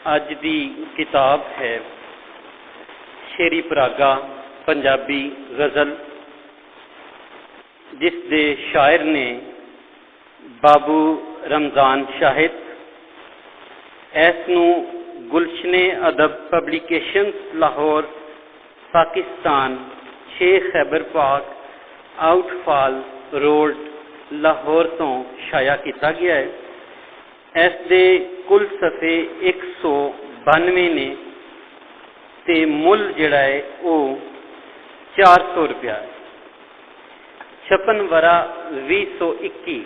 अज दी किताब है शेरी परागा पंजाबी गज़ल, जिस दे शायर ने बाबू रमज़ान शाहिद। इसनूं गुलशने अदब पब्लिकेशनस लाहौर पाकिस्तान 6 खैबर पाक आउटफॉल रोड लाहौर तो शाया किया गया है। इस दे कुल सफ़े 192 ने ते मुल जिहड़ा है वो 400 रुपया है। छपन वरा 2021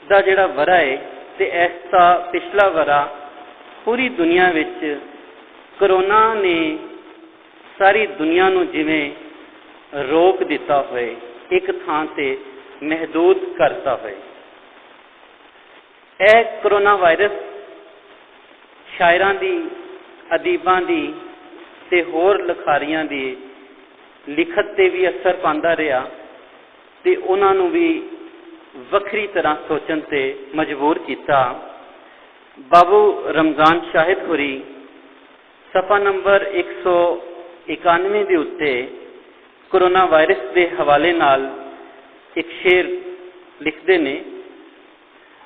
का जिहड़ा वरा है ते इसका पिछला वरा पूरी दुनिया विच कोरोना ने सारी दुनिया नूं जिवें रोक दिता होए, एक थां ते महदूद करता है। यह कोरोना वायरस शायरां दी, अदीबां दी ते होर लिखारियां दी लिखत ते भी असर पांदा रहा ते उन्हां नूं भी वक्री तरह सोचण ते मजबूर किया। बाबू रमज़ान शाहिद होरी सफ़ा नंबर 191 के उत्ते कोरोना वायरस के हवाले नाल एक शेर लिखते ने,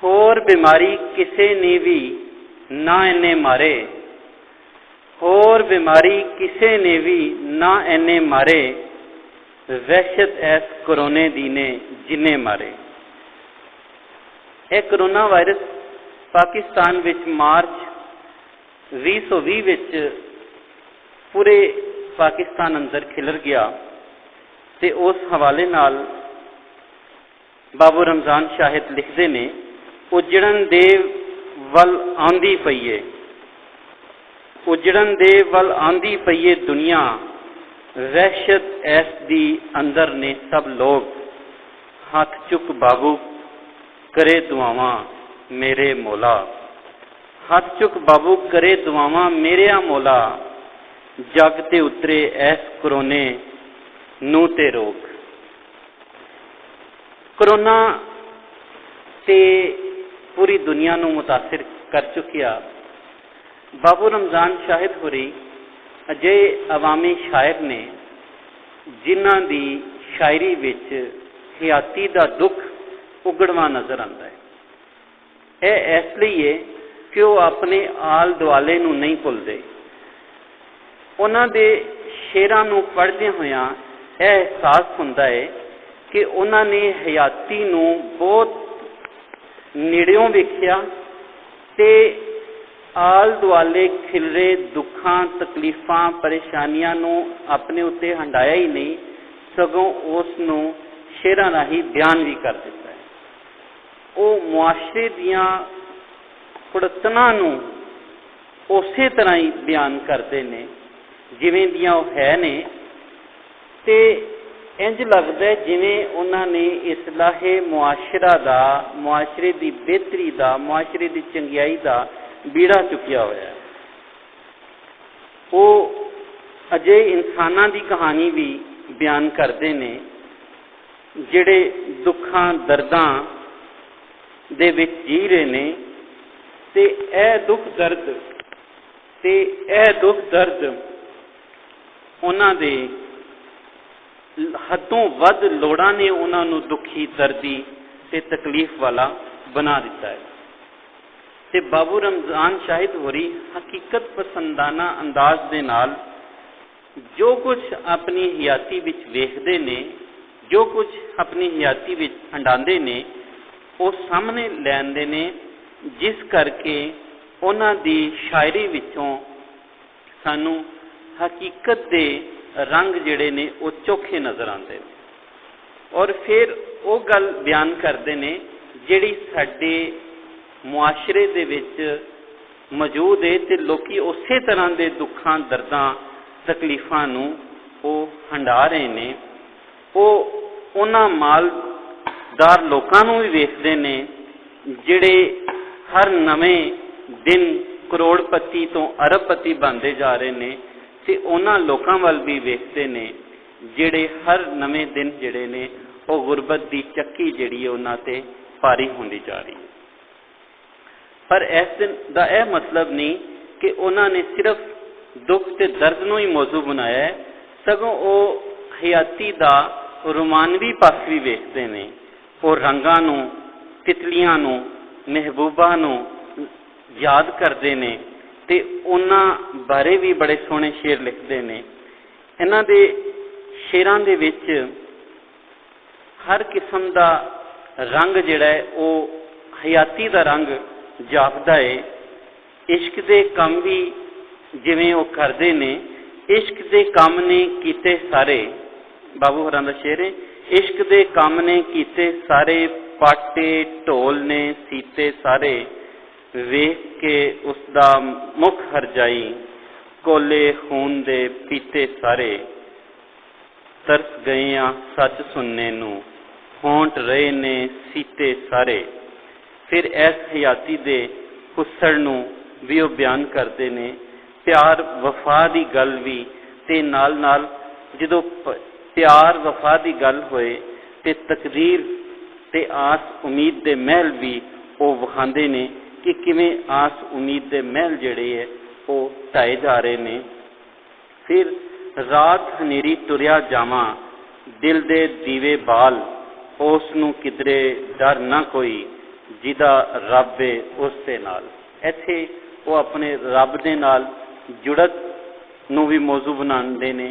होर बीमारी किसे ने भी ना इन्ने मारे, होर बीमारी किसे ने भी ना इन्ने मारे, वहशत ऐस कोरोने दी ने जिन्ने मारे। यह कोरोना वायरस पाकिस्तान विच मार्च 2020 विच पूरे पाकिस्तान अंदर खिलर गया ते उस हवाले नाल बाबू रमज़ान शाहिद लिखते ने, उजड़न दे वल आंदी पईए, उजड़न दे वल आंदी पईए दुनिया, वहशत ऐस दी अंदर ने सब लोग, हाथ चुक बाबू करे दुआवां मेरे मौला, हाथ चुक बाबू करे दुआवां मेरे मौला, जग ते उतरे ऐस कोरोने नूं ते रोग। कोरोना ते पूरी दुनिया नूं मुतासिर कर चुकिया। बाबू रमज़ान शाहिद होरी अजे अवामी शायर ने जिन्हां दी शायरी विच हयाती दा दुख उगड़वा नज़र आंदा है। यह इसलिए है कि वो अपने आल दुआले नूं नहीं भुलदे। उन्हां दे शेरां नूं पढ़दे होया यह एहसास हुंदा है कि उन्होंने हयाती नूं बहुत नेड़ियों वेखिया ते आल दुआले खिलरे दुखां तकलीफां परेशानियां नूं अपने उत्ते हंडाया ही नहीं, सगों उस नूं शेरां राही बयान भी कर दिता है। वो मुआशरे दियां कुड़तनां नूं उसे तरह ही बयान करते ने जिवें दियां वो है ने, ते इंज लगता है जिवें उन्होंने इसलाहे मुआशरा दा, मुआशरे की बेहतरी का, मुआशरे की चंगियाई का बीड़ा चुकिया होया है। वो अजे इंसानां की कहानी भी बयान करते हैं जिहड़े दुखां दर्दां दे विच जी रहे ने, ते यह दुख दर्द उन्हां दे हदों वध लोड़ां ने उन्होंने दुखी, दर्दी ते तकलीफ वाला बना दिता है। ते बाबू रमज़ान शाहिद होरी हकीकत पसंदाना अंदाज दे नाल जो कुछ अपनी हयाती विच वेखदे ने, जो कुछ अपनी हयाती विच हंडांदे ने, वो सामने लैंदे ने, जिस करके उन्हां दी शायरी विचों सानू हकीकत दे रंग जिहड़े ने वो चोखे नज़र आते हैं। और फिर वो गल बयान करते हैं जिहड़ी साडे मुआशरे दे विच मौजूद है, ते लोकी उसे तरह के दुखां दर्दां तकलीफां नूं वो हंडा रहे ने। वो उन्हां मालदार लोकां नूं भी वेखदे ने जिहड़े हर नवें दिन करोड़पति तो अरबपति बनते जा रहे हैं, ते उन्हां लोकां वल भी वेखते ने जिहड़े हर नवें दिन जिहड़े ने वो गुरबत की चक्की जिहड़ी है उन्हां ते भारी होंदी जा रही है। पर इस दा यह मतलब नहीं कि उन्होंने सिर्फ दुख ते दर्द नूं ही मौजू बनाया है, सगों वो हयाती दा रोमानवी पास भी वेखते हैं। वो रंगां नूं, तितलियां नूं, महबूबा नूं याद करते हैं ते उन्हां बारे भी बड़े सोहने शेर लिखते हैं। इन्हां दे शेरां दे विच हर किस्म का रंग जिहड़ा है वो हयाती का रंग जापदा है। इश्क दे कम भी जिवें वो करते हैं, इश्क दे कम ने कीते सारे, बाबू होरां दा शेर है, इश्क दे कम ने कीते सारे, पाटे ढोल ने सीते सारे, वेख के उसदा मुख हरजाई, कोले खून दे पीते सारे, तरस गए आ सच सुनने नूं, होंठ रहे ने सीते सारे। फिर इस हयाती दे हुस्न नूं भी वो बयान करते ने, प्यार वफा की गल भी, ते नाल नाल जदों प्यार वफा की गल होए ते तकदीर ते आस उम्मीद दे महल भी वो विखांदे ने कि किवें आस उम्मीद दे महल जिहड़े है वो ढाए जा रहे ने। फिर रात हनेरी तुरिया जावां, दिल दे दीवे बाल, उस नूं किधरे डर ना कोई, जिदा रब है उस दे नाल। इत्थे वो अपने रब दे नाल जुड़त नूं भी मौजू बनाते ने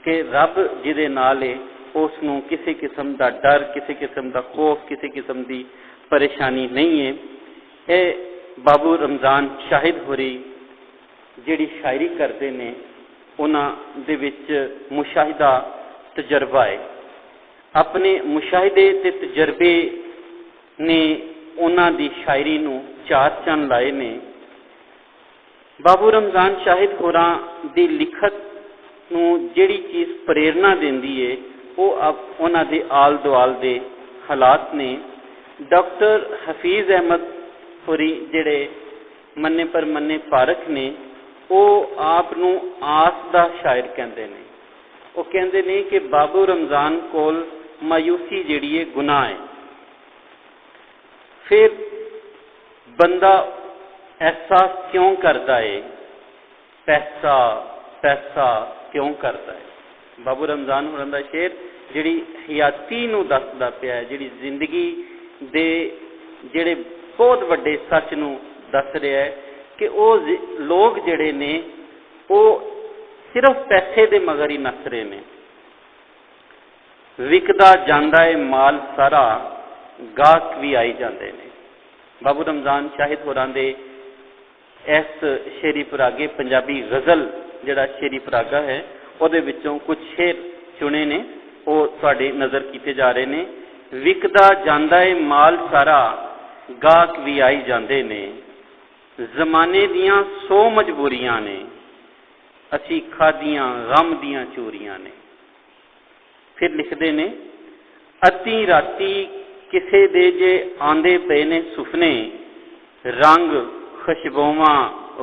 कि रब जिहदे नाल है उस नूं किसी किस्म का डर, किसी किस्म का खौफ, किसी किस्म की परेशानी नहीं है। ये बाबू रमज़ान शाहिद होरी जिहड़ी शायरी करते हैं उन्हां दे विच मुशाहिदा तजर्बा है। अपने मुशाहिदे ते तजर्बे ने उन्हां दी शायरी नूं चार चंद लाए ने। बाबू रमज़ान शाहिद होरां दी लिखत नूं जिहड़ी चीज़ प्रेरणा देंदी है वो अब उन्हां दे आल दुआल दे हालात ने। डॉक्टर हफीज़ अहमद होरी जिहड़े मन्ने पर मन्ने पारख ने, वो आप नूं आस दा शायर कहंदे ने। वो कहंदे ने कि बाबू रमज़ान कोल मायूसी जिहड़ी है गुनाह है। फिर बंदा एहसास क्यों करता है, पैसा पैसा क्यों करता है। बाबू रमज़ान होरां दा शेर जिहड़ी हयाती नूं दसदा पिया है, जिहड़ी जिंदगी दे जिहड़े बहुत वड्डे सच नूं दस रहा है कि वो लोग जिहड़े ने वो सिर्फ पैसे दे मगर ही नस रहे ने। विकदा जांदा है माल सारा, गाहक भी आई जाते हैं। बाबू रमज़ान शाहिद होरां दे इस शेरी परागे पंजाबी गज़ल जिहड़ा शेरी परागा है उहदे विचों कुछ शेर चुने ने, वो तुहाडी नज़र कीते जा रहे ने। विकदा जांदा है माल सारा, गाहक भी आई जाते ने, जमाने दियां 100 मजबूरियां ने, असी खादियां गम दियां चोरियां ने। फिर लिखते ने, अती राती किसे दे जे आंदे पे ने सुफने, रंग खुशबूवां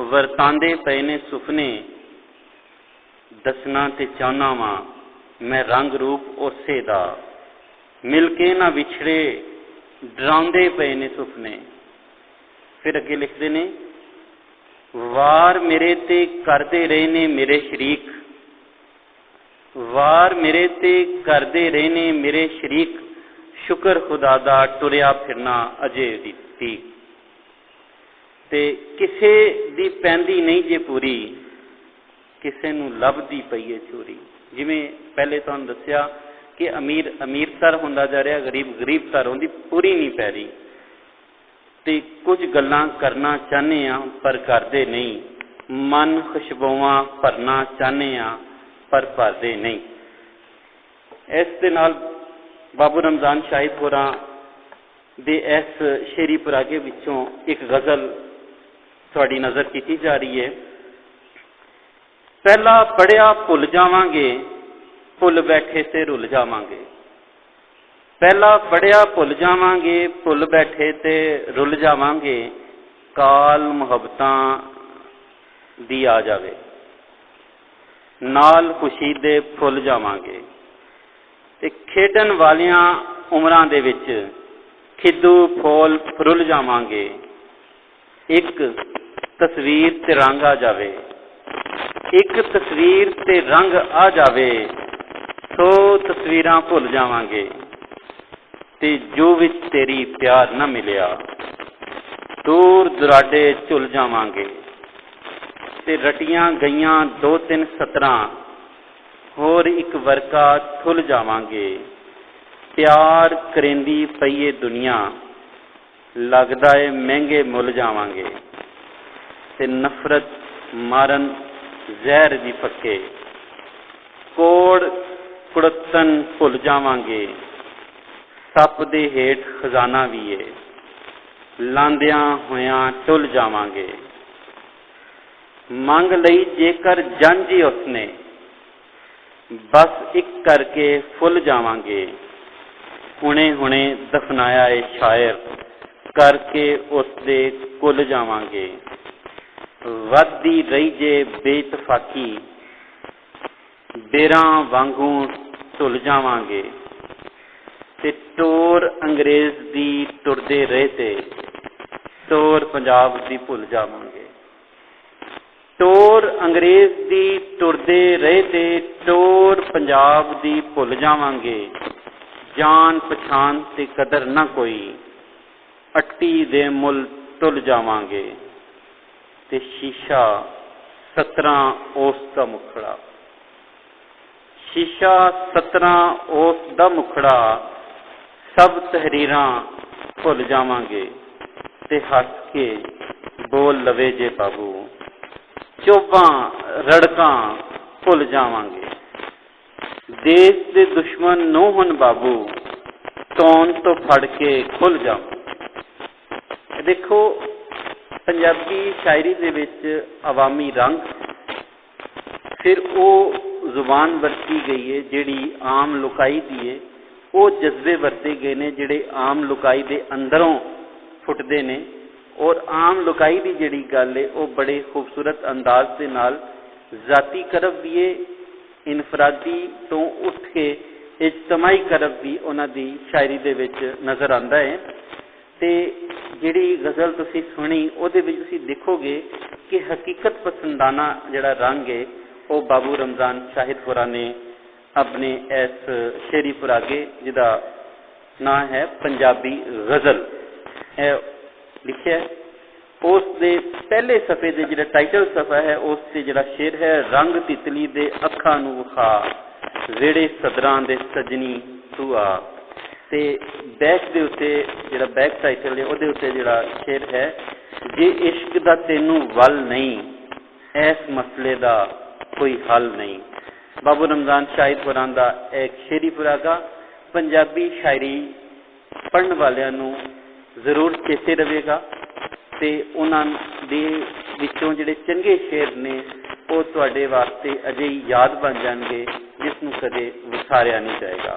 वरतांदे पे ने सुफने, दसना ते चाहना वां मैं रंग रूप उसे दा, मिलके ना विछड़े डरांदे पे ने सुफने। फिर अगे लिखते ने, वार मेरे ते करदे रहे ने मेरे शरीक, वार मेरे ते करदे रहे ने मेरे शरीक, शुक्र खुदा दा टुरिया फिरना अजे दी। ते किसे दी पैंदी नहीं जे पूरी, किसे नूं लभदी पई है चोरी। जिवें पहले तुहानूं दस्सिया कि अमीर अमीरतर हुंदा जा रहा, गरीब गरीबतर होंदी पूरी नहीं पै रही। ते कुछ गल्लां करना चाहने आ पर करदे नहीं, मन खुशबूआं भरना चाहने आ पर भरदे नहीं। इस दे नाल बाबू रमज़ान शाहिद होरां दे इस शेरी परागे विचों एक गज़ल तुहाडी नज़र कीती जा रही है। पहला पढ़िया भुल जावांगे, भुल बैठे ते रुल जावांगे। पहला पढ़िया भुल जावांगे, भुल बैठे ते रुल जावांगे, काल मुहब्बतां दी आ जावे, नाल खुशी दे फुल जावांगे। ते खेडन वालियां उमरां दे विच खिद्दू फूल फरुल जावांगे, एक तस्वीर ते रंग आ जावे, एक तस्वीर ते रंग आ जावे, सो तस्वीरां भुल जावांगे ते जो विच तेरी प्यार न मिलिया, दूर दुराडे झुल जावांगे ते रटियां गईयां दो तीन सतरां, होर एक वरका थुल जावांगे। प्यार करेंदी पईए दुनिया, लगदा है महंगे मुल जावांगे ते नफरत मारन जहर दी पक्के, कोड़ कुड़तन भुल जावांगे, सप दे हेठ खजाना भी है, लांदियां होयां टुल जावांगे। मंग लई जेकर जंज उसने, बस एक करके फुल जावांगे, हुणे हुणे दफनाया है शायर, करके उसदे कुल जावांगे। वधदी रही जे बेइतफाकी, बेरां वांगू धुल जावांगे ते टोर अंग्रेज दी तुरदे रहे ते टोर पंजाब दी भुल जावांगे। टोर अंग्रेज दी तुरदे रहे ते टोर पंजाब दी भुल जावांगे। जान पछान ते कदर न कोई, अट्टी दे मुल तुल जावांगे ते शीशा 17 ओस दा मुखड़ा, शीशा 17 ओस दा मुखड़ा, सब तहरीरां भुल जावांगे ते हस के बोल लवे जे बाबू, चोबां रड़कां भुल जावांगे। देश दे दुश्मन नो हुन बाबू, तौन तो फड़ के खुल जावां। देखो पंजाबी शायरी दे विच अवामी रंग, फिर वो जुबान वरती गई है जिहड़ी आम लुकाई दी है, वो जज्बे वरते गए ने जिहड़े आम लुकाई दे अंदरों फुटदे ने, और आम लुकाई दी जिहड़ी गल है वो बड़े खूबसूरत अंदाज दे नाल जाती करब भी है, इनफरादी तो उठ के इजतमाही करब भी उन्हां दी शायरी दे विच नज़र आंदा है। ते जिहड़ी गज़ल तुसीं सुनी उहदे विच तुसीं देखोगे कि हकीकत पसंदाना जिहड़ा रंग है वो बाबू रमज़ान शाहिद होरां ने अपने इस शेरी पुरागे जिहदा नाम है पंजाबी गज़ल लिखिया है। उस दे पहले सफ़े दे जिहड़ा टाइटल सफ़ा है उस ते जिहड़ा शेर है, रंग तितली दे अखां नूं विखा, वेड़े सदरां दे सजनी तू आ। ते बैक दे उत्ते जिहड़ा बैक टाइटल है उहदे उत्ते जिहड़ा शेर है, जे इश्क दा तैनूं वल नहीं, इस मसले दा कोई हल नहीं। बाबू रमज़ान शाहिद होरां दा एक शेरी पुरागा पंजाबी शायरी पढ़न वालियां नूं जरूर चेते रहेगा ते उन्हां दे विचों जिहड़े चंगे शेर ने वो तुहाडे वास्ते अजे ही याद बन जाणगे, जिस नूं कदे विसारिया नहीं जाएगा।